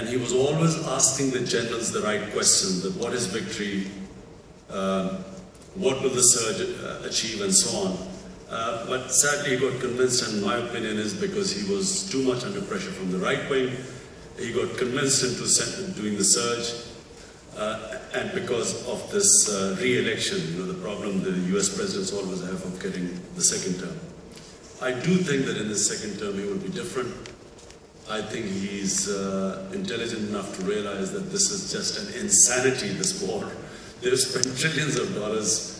and he was always asking the generals the right question, that what is victory, what will the surge achieve, and so on. But sadly, he got convinced, and my opinion is because he was too much under pressure from the right wing. He got convinced into doing the surge, and because of this re-election, the problem the US presidents always have of getting the second term. I do think that in his second term he will be different. I think he's intelligent enough to realize that this is just an insanity, this war. They've spent trillions of dollars.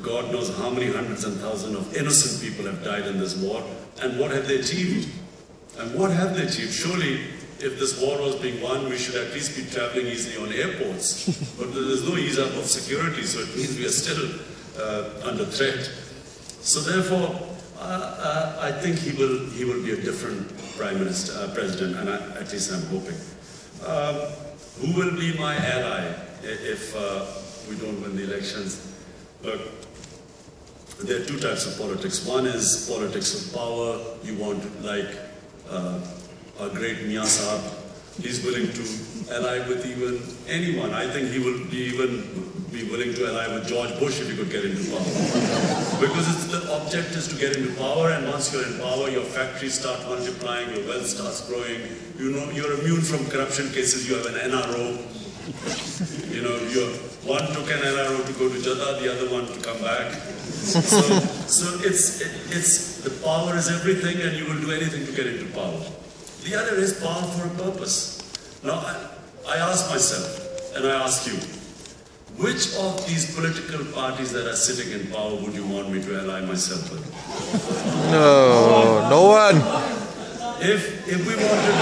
God knows how many hundreds and thousands of innocent people have died in this war. And what have they achieved? And what have they achieved? Surely, if this war was being won, we should at least be traveling easily on airports. But there's no ease up of security, so it means we are still under threat. So therefore, I think he will be a different president, and at least I'm hoping. Who will be my ally if we don't win the elections? Look, there are two types of politics. One is politics of power. You want, like our great Mian Saab, he's willing to ally with even anyone. I think he will even be willing to ally with George Bush if he could get into power. Because the object is to get into power, and once you're in power, your factories start multiplying, your wealth starts growing. You're immune from corruption cases. You have an NRO. One took an NRO to go to Jeddah, the other one to come back. So it's the power is everything, and you will do anything to get into power. The other is power for a purpose. Now, I ask myself, and I ask you, which of these political parties that are sitting in power would you want me to ally myself with? No, no one. If we wanted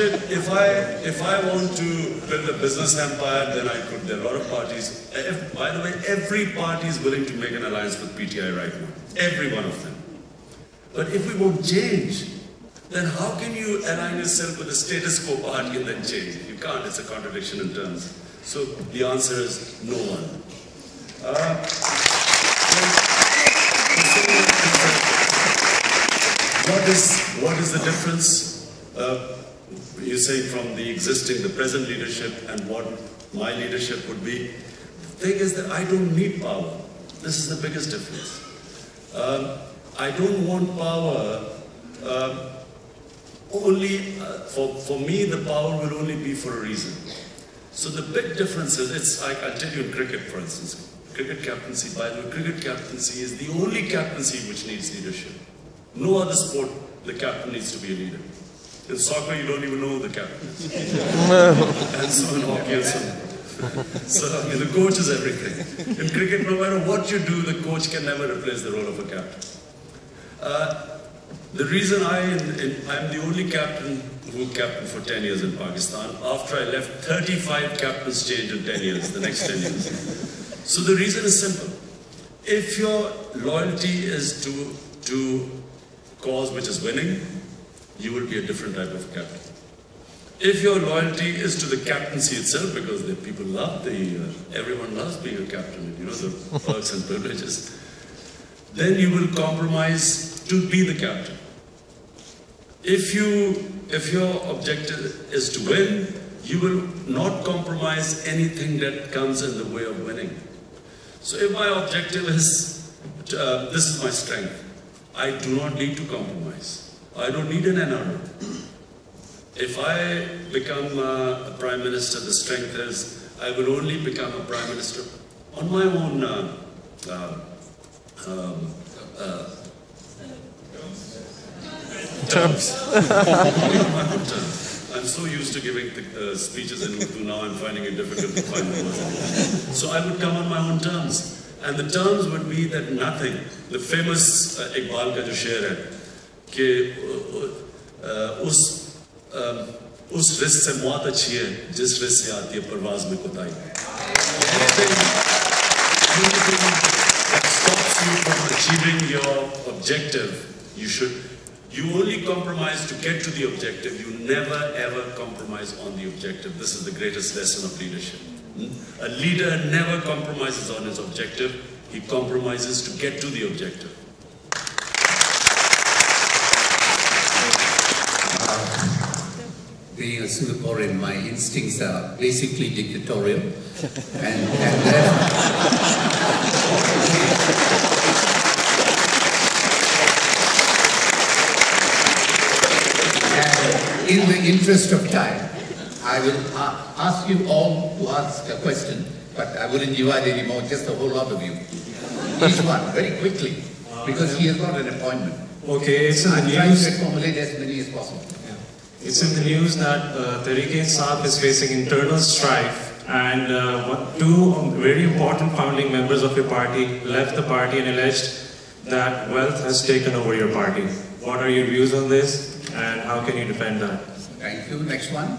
to, if I want to build a business empire, then I could. There are a lot of parties. By the way, every party is willing to make an alliance with PTI right now. Every one of them. But if we want change, then how can you align yourself with the status quo party and then change? You can't. It's a contradiction in terms. So the answer is no one. What is the difference? You say from the present leadership and what my leadership would be. The thing is that I don't need power. This is the biggest difference. I don't want power for me, the power will only be for a reason. So the big difference is, I'll tell you in cricket, for instance, cricket captaincy, by the way, cricket captaincy is the only captaincy which needs leadership. No other sport, the captain needs to be a leader. In soccer, you don't even know who the captain is. And so in hockey and so on. So the coach is everything. In cricket, no matter what you do, the coach can never replace the role of a captain. The reason I'm the only captain who captained for 10 years in Pakistan. After I left, 35 captains changed in 10 years, the next 10 years. So the reason is simple. If your loyalty is to cause which is winning, you will be a different type of captain. If your loyalty is to the captaincy itself, because the people love everyone loves being a captain, the perks and privileges, then you will compromise to be the captain. If your objective is to win, you will not compromise anything that comes in the way of winning. So if my objective is, this is my strength, I do not need to compromise. I don't need an NRO. If I become a prime minister, the strength is I will only become a prime minister on my own terms. I'm so used to giving speeches in Urdu, now I'm finding it difficult to find the words. So I would come on my own terms. And the terms would be that nothing. The famous Iqbal ka jo sher hai, कि उस risk से मौत अच्छी है जिस risk से आती है परवाज में कोताही. Anything that stops you from achieving your objective, you only compromise to get to the objective. You never ever compromise on the objective. This is the greatest lesson of leadership. A leader never compromises on his objective. He compromises to get to the objective. a Singaporean, my instincts are basically dictatorial. And in the interest of time, I will ask you all to ask a question, but I wouldn't divide anymore, just a whole lot of you. Each one, very quickly, because he has got an appointment. Okay, it's in the I'm trying news. to accommodate as many as possible. It's in the news that Tehreek-e-Insaf is facing internal strife, and two very important founding members of your party left the party and alleged that wealth has taken over your party. What are your views on this, and how can you defend that? Thank you. Next one.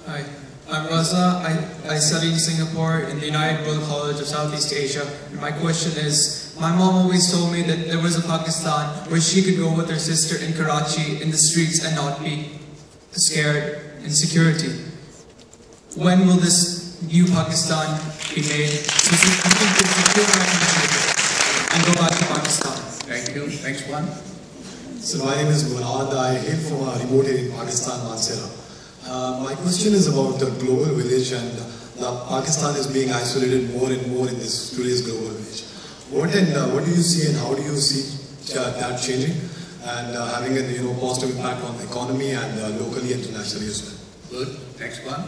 Hi, I'm Raza. I study in Singapore in the United World College of Southeast Asia. My question is, my mom always told me that there was a Pakistan where she could go with her sister in Karachi in the streets and not be scared in security. When will this new Pakistan be made so we can secure our country and go back to Pakistan? Thank you. Next one. So my name is Murad. I hail from a remote area in Pakistan, Mansehra. My question is about the global village, and Pakistan is being isolated more and more in this today's global village. What do you see, and how do you see that changing and having a positive impact on the economy and locally and internationally as well? Good. Next one.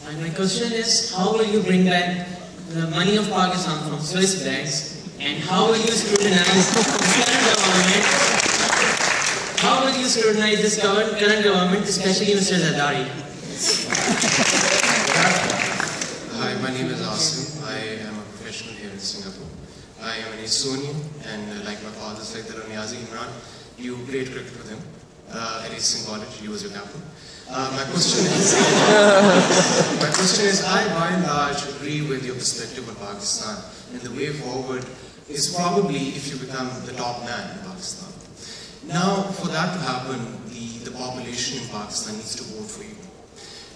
And my question is, how will you bring back the money of Pakistan from Swiss banks, and how will you scrutinize the current government? How will you scrutinize this current government, especially Mr. Zardari? Hi, my name is Asim. I am a professional here in Singapore. I am an Estonian, and like my father, Sayyidina Niazi Imran, you played cricket with him at Eastern College. He was your captain. My question is, I by and large agree with your perspective on Pakistan, and the way forward is probably if you become the top man in Pakistan. Now, for that to happen, the population in Pakistan needs to vote for you.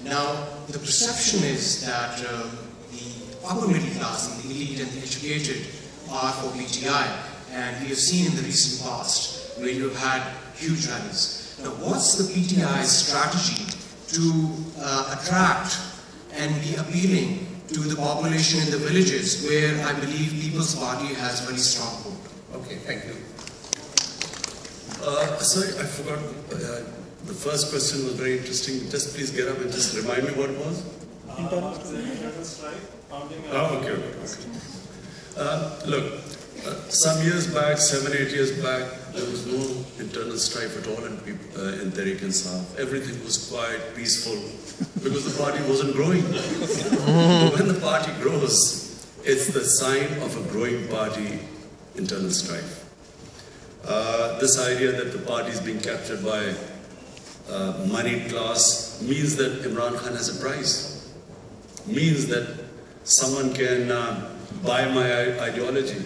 Now, the perception is that the upper middle class and the elite and the educated are for PTI, and we have seen in the recent past where you have had huge rallies. Now, what's the PTI's strategy to attract and be appealing to the population in the villages where I believe People's Party has very strong vote? Okay, thank you. Sorry, I forgot. The first question was very interesting. Just please get up and just remind me what it was. Internal strife. Okay. Look, some years back, 7-8 years back, there was no internal strife at all in Tehreek-e-Insaf. Everything was quite peaceful because the party wasn't growing. When the party grows, it's the sign of a growing party internal strife. This idea that the party is being captured by moneyed class means that Imran Khan has a price. Means that someone can buy my ideology.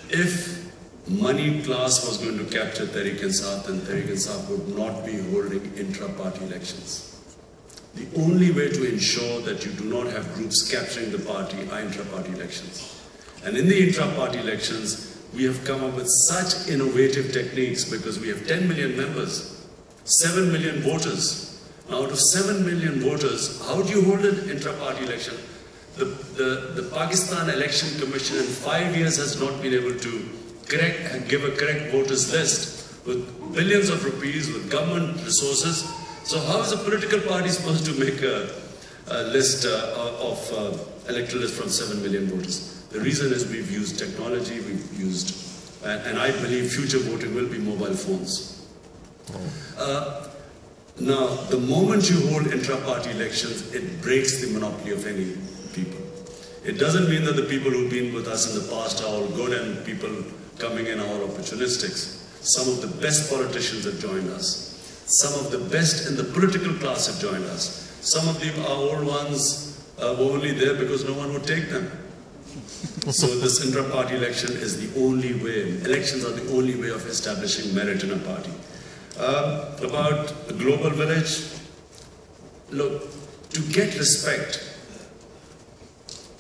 If moneyed class was going to capture Tehreek-e-Insaf, then Tehreek-e-Insaf would not be holding intra-party elections. The only way to ensure that you do not have groups capturing the party are intra-party elections. And in the intra-party elections, we have come up with such innovative techniques because we have 10 million members, 7 million voters. Now, out of 7 million voters, how do you hold an intra-party election? The Pakistan Election Commission in 5 years has not been able to give a correct voters list with billions of rupees, with government resources. So how is a political party supposed to make a list of electoral list from 7 million voters? The reason is we've used technology, we've used, and I believe future voting will be mobile phones. Now, the moment you hold intra-party elections, it breaks the monopoly of any people. It doesn't mean that the people who've been with us in the past are all good and people coming in are all opportunistics. Some of the best politicians have joined us. Some of the best in the political class have joined us. Some of our old ones were only there because no one would take them. So this intra-party election is the only way, elections are the only way of establishing merit in a party. About the global village, look, to get respect,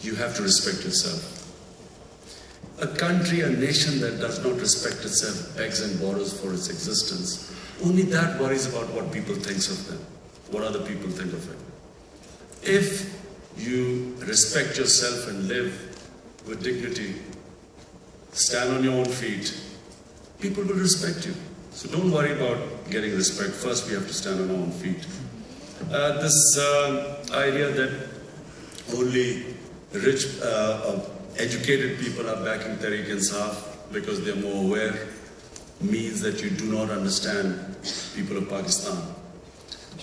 you have to respect yourself. A country, a nation that does not respect itself begs and borrows for its existence. only that worries about what people think of them, what other people think of it. If you respect yourself and live with dignity, stand on your own feet, people will respect you. So don't worry about getting respect. First, we have to stand on our own feet. This idea that only rich, educated people are backing Tehreek-e-Insaf because they're more aware means that you do not understand people of Pakistan.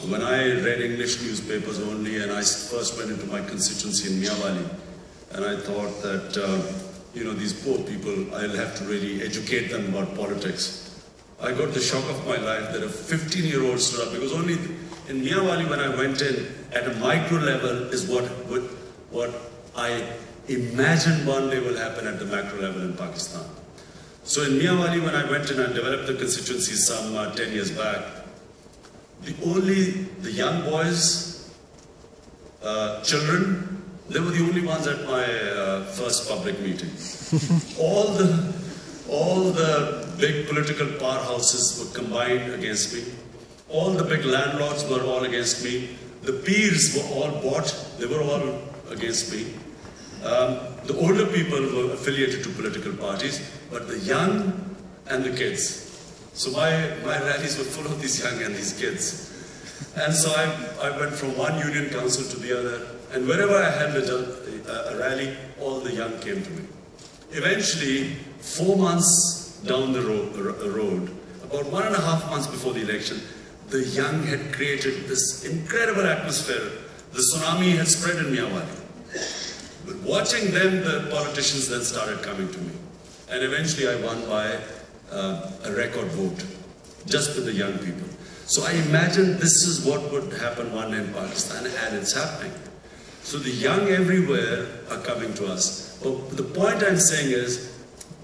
When I read English newspapers only, and I first went into my constituency in Miawali, and I thought that, these poor people, I'll have to really educate them about politics. I got the shock of my life that a 15-year-old stood up, because only in Miawali when I went in, at a micro level is what I imagine one day will happen at the macro level in Pakistan. So in Miawali when I went in and developed the constituency some 10 years back, the young boys, children, they were the only ones at my first public meeting. All the big political powerhouses were combined against me. All the big landlords were all against me. The peers were all bought. They were all against me. The older people were affiliated to political parties, but the young and the kids. So my rallies were full of these young and these kids. And so I went from one union council to the other, and wherever I held a rally, all the young came to me. Eventually, 4 months down the road, about 1.5 months before the election, the young had created this incredible atmosphere. The tsunami had spread in Miawali. But watching them, the politicians then started coming to me. And eventually I won by a record vote, just with the young people. So I imagine this is what would happen one day in Pakistan, and it's happening. So the young everywhere are coming to us. But the point I'm saying is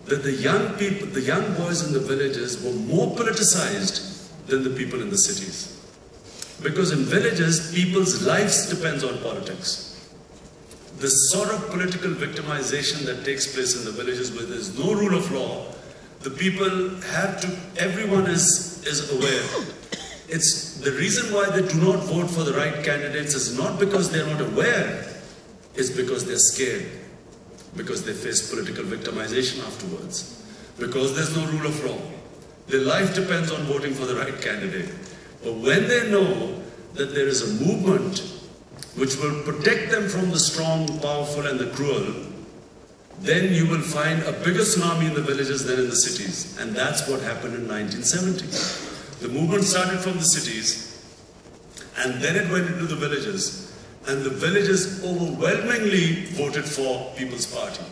that the young people, the young boys in the villages were more politicized than the people in the cities. Because in villages, people's lives depends on politics. The sort of political victimization that takes place in the villages where there's no rule of law, the people have to, everyone is aware. It's the reason why they do not vote for the right candidates is not because they're not aware, it's because they're scared. Because they face political victimization afterwards. Because there's no rule of law. Their life depends on voting for the right candidate. But when they know that there is a movement which will protect them from the strong, powerful and the cruel, then you will find a bigger tsunami in the villages than in the cities. And that's what happened in 1970. The movement started from the cities, and then it went into the villages. And the villages overwhelmingly voted for People's Party.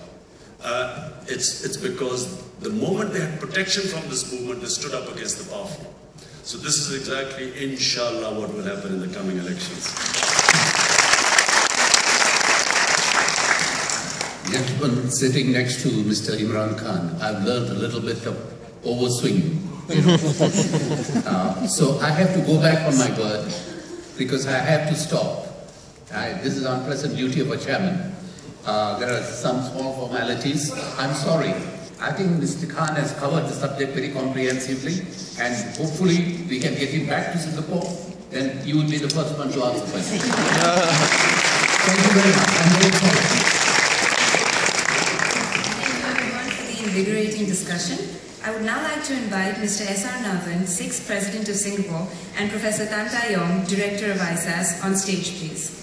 It's because the moment they had protection from this movement, they stood up against the powerful. So this is exactly, inshallah, what will happen in the coming elections. Gentleman sitting next to Mr. Imran Khan, I've learned a little bit of overswing. So I have to go back on my word because I have to stop. This is unpleasant duty of a chairman. There are some small formalities. I'm sorry. I think Mr. Khan has covered the subject very comprehensively, and hopefully we can get him back to Singapore. Then you will be the first one to answer questions. Thank you very much. I'm very sorry. Thank you everyone for the invigorating discussion. I would now like to invite Mr. S.R. Nathan, 6th President of Singapore, and Professor Tan Tai Yong, Director of ISAS, on stage, please.